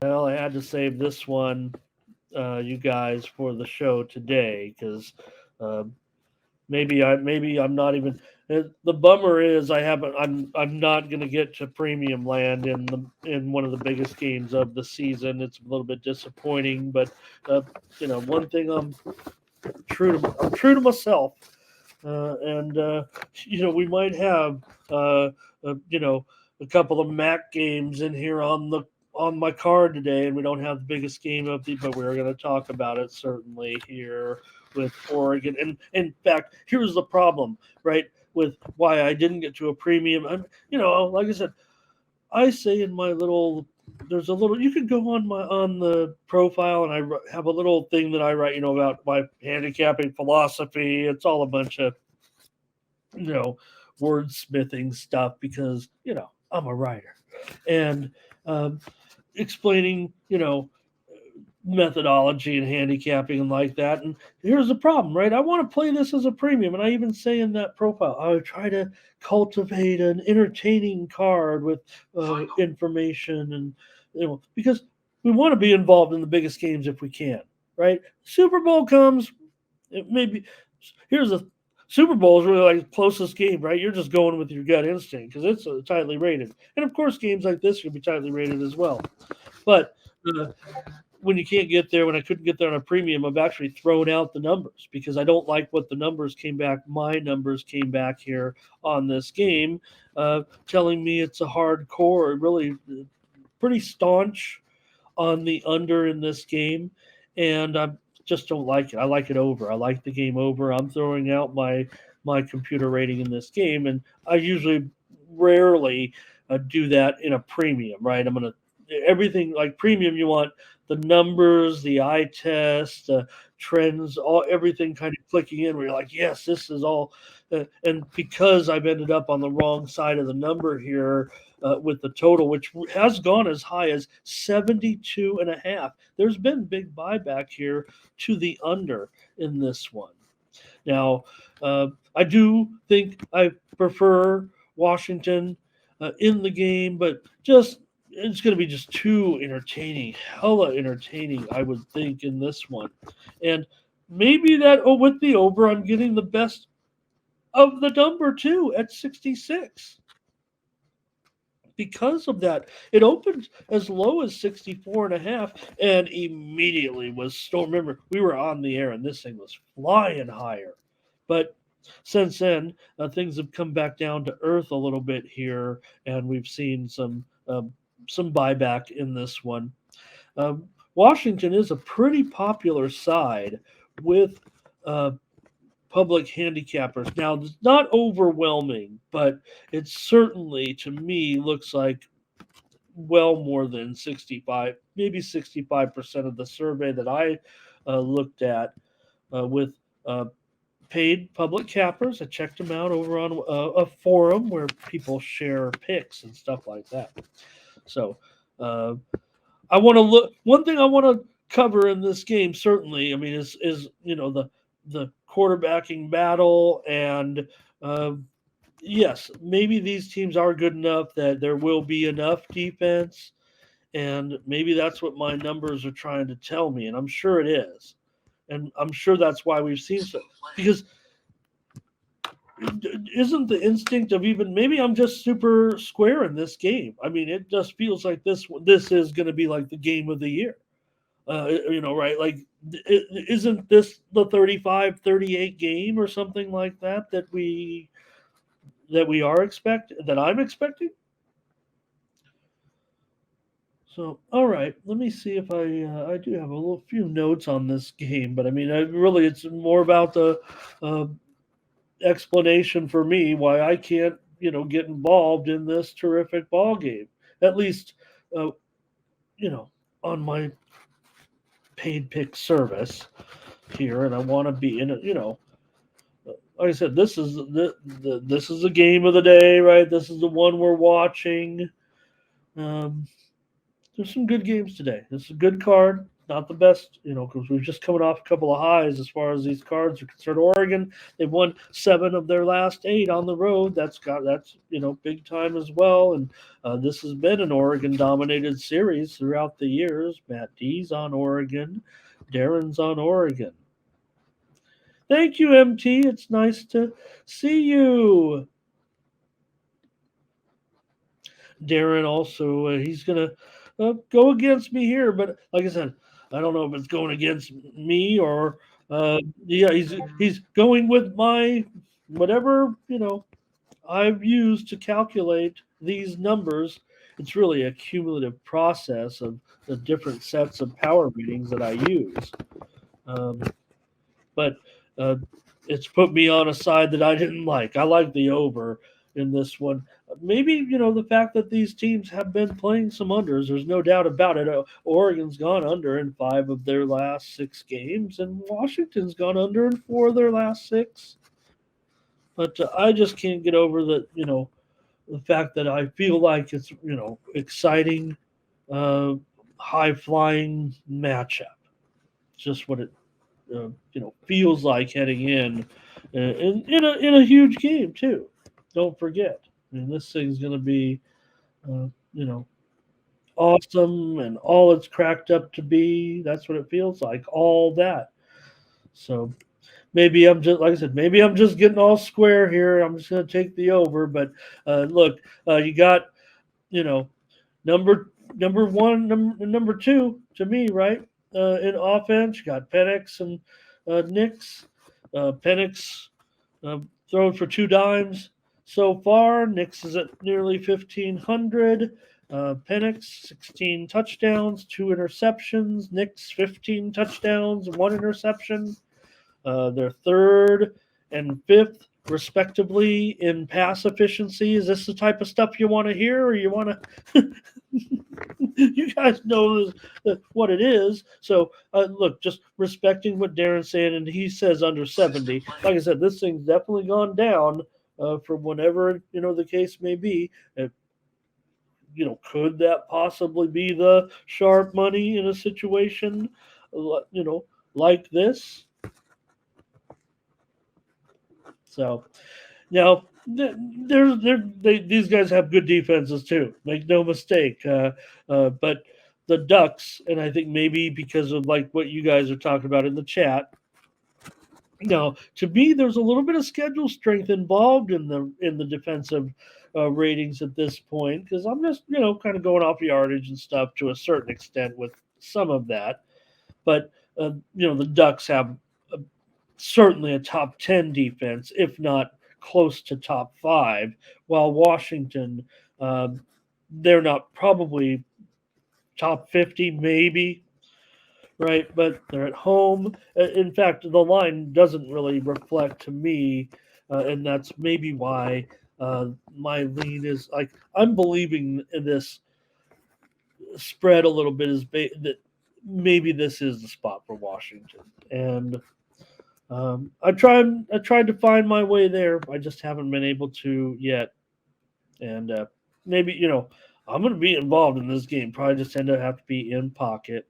Well, I had to save this one, you guys, for the show today because uh, maybe I'm not even. The bummer is I haven't. I'm not going to get to premium land in one of the biggest games of the season. It's a little bit disappointing, but uh, one thing I'm true to myself, and we might have you know a couple of Mac games in here on my card today, and we don't have the biggest game of the, but we're going to talk about it certainly here with Oregon. And in fact, here's the problem, right? With why I didn't get to a premium. Like I said, I say in my little there's a little you could go on the profile and have a little thing that I write about my handicapping philosophy. It's all a bunch of you know wordsmithing stuff because I'm a writer and um, explaining methodology and handicapping and like that. And here's the problem, right? I want to play this as a premium, and I even say in that profile, I would try to cultivate an entertaining card with information, and because we want to be involved in the biggest games if we can, right? Super Bowl comes, it maybe here's the Super Bowl is really like the closest game, right? You're just going with your gut instinct because it's tightly rated, and of course, games like this can be tightly rated as well. But uh, when you can't get there, when I couldn't get there on a premium, I've actually thrown out the numbers because I don't like what the numbers came back. My numbers came back here on this game, telling me it's a hardcore, really pretty staunch on the under in this game, and I just don't like it. I like it over. I like the game over. I'm throwing out my computer rating in this game, and I usually rarely do that in a premium. Right? I'm gonna everything like premium. You want the numbers, the eye test, trends, all everything kind of clicking in. Where you're like, yes, this is all. And because I've ended up on the wrong side of the number here, with the total, which has gone as high as 72 and a half. There's been big buyback here to the under in this one. Now, I do think I prefer Washington in the game, but just it's going to be just too entertaining, hella entertaining, I would think, in this one. And maybe that with the over, I'm getting the best of the number too at 66 because of that. It opened as low as 64 and a half and immediately was still, remember, we were on the air and this thing was flying higher. But since then, things have come back down to earth a little bit here, and we've seen some buyback in this one. Washington is a pretty popular side with uh, public handicappers. Now, it's not overwhelming, but it certainly, to me, looks like well more than 65, maybe 65% of the survey that I looked at with paid public cappers. I checked them out over on a forum where people share picks and stuff like that. So uh, I want to look. One thing I want to cover in this game, certainly, I mean, is the quarterbacking battle, and uh, yes, maybe these teams are good enough that there will be enough defense, and maybe that's what my numbers are trying to tell me, and I'm sure it is, and I'm sure that's why we've seen so because isn't the instinct of even maybe I'm just super square in this game. I mean, it just feels like this is going to be like the game of the year. Right? Like, isn't this the 35-38 game or something like that that we are that I'm expecting? So, all right, let me see if I do have a little few notes on this game, but I mean, really, it's more about the uh, explanation for me why I can't, get involved in this terrific ball game. At least, uh, you know, on my paid pick service here, and I want to be in it. Like I said, this is this is the game of the day, right? This is the one we're watching. Um, there's some good games today. This is a good card. not the best, because we're just coming off a couple of highs as far as these cards are concerned. Oregon, they've won 7 of their last 8 on the road. That's big time as well. And this has been an Oregon dominated series throughout the years. Matt D's on Oregon, Darren's on Oregon. Thank you, MT. It's nice to see you. Darren also, he's gonna go against me here, but like I said, I don't know if it's going against me or yeah, he's going with my whatever I've used to calculate these numbers. It's really a cumulative process of the different sets of power readings that I use. Um, but uh, it's put me on a side that I didn't like. I like the over in this one. Maybe the fact that these teams have been playing some unders. There's no doubt about it. Oregon's gone under in 5 of their last 6 games, and Washington's gone under in 4 of their last 6. But I just can't get over the fact that I feel like it's exciting, uh, high flying matchup. Just what it feels like heading in a huge game too. Don't forget, I mean, this thing's going to be uh, you know awesome and all it's cracked up to be. That's what it feels like. All that. So maybe I'm just like I said. Maybe I'm just getting all square here. I'm just going to take the over. But look, you got you know number one, number two to me, right? In offense, you got Penix and Nix. Penix thrown for 2 dimes so far. Nix is at nearly 1,500. Penix, 16 touchdowns, 2 interceptions. Nix, 15 touchdowns, 1 interception. They're third and fifth, respectively, in pass efficiency. Is this the type of stuff you want to hear, or you want to? You guys know what it is. So, look, just respecting what Darren's saying, and he says under 70. Like I said, this thing's definitely gone down from whenever the case may be. Could that possibly be the sharp money in a situation, like this? So now, these guys have good defenses too. Make no mistake. But the Ducks, and I think maybe because of like what you guys are talking about in the chat, to me, there's a little bit of schedule strength involved in the defensive ratings at this point because I'm just kind of going off yardage and stuff to a certain extent with some of that. But the Ducks have certainly a top 10 defense, if not close to top 5, while Washington, they're not probably top 50, maybe, right? But they're at home. In fact, the line doesn't really reflect to me, and that's maybe why my lean is like I'm believing in this spread a little bit that maybe this is the spot for Washington. And I tried to find my way there. I just haven't been able to yet. And maybe I'm going to be involved in this game. Probably just tend to have to be in pocket.